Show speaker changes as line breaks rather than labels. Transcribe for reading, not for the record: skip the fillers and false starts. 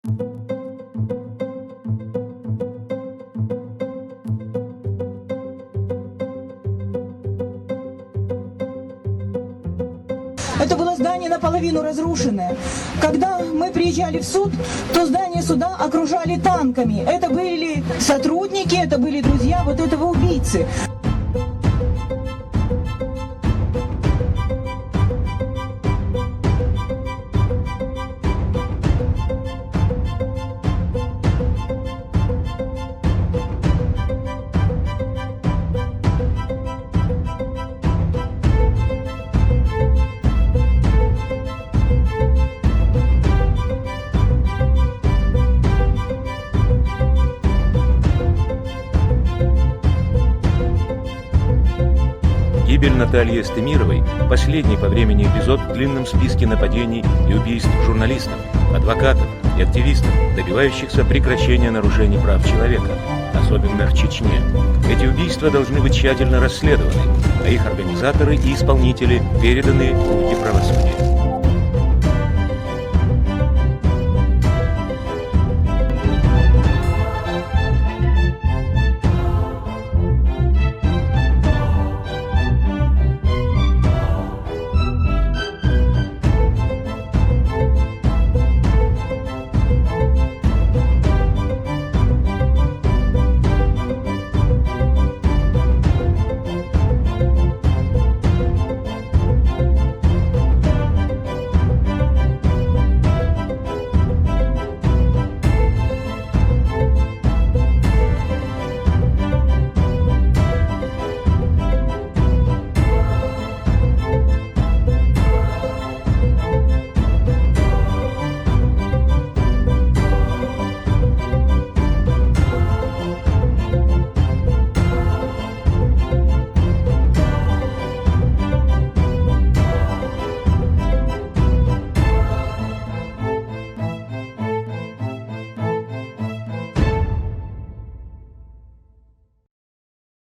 Это было здание наполовину разрушенное. Когда мы приезжали в суд, то здание суда окружали танками. Это были сотрудники, это были друзья вот этого убийцы.
Гибель Натальи Эстемировой – последний по времени эпизод в длинном списке нападений и убийств журналистов, адвокатов и активистов, добивающихся прекращения нарушений прав человека, особенно в Чечне. Эти убийства должны быть тщательно расследованы, а их организаторы и исполнители переданы в руки правосудия.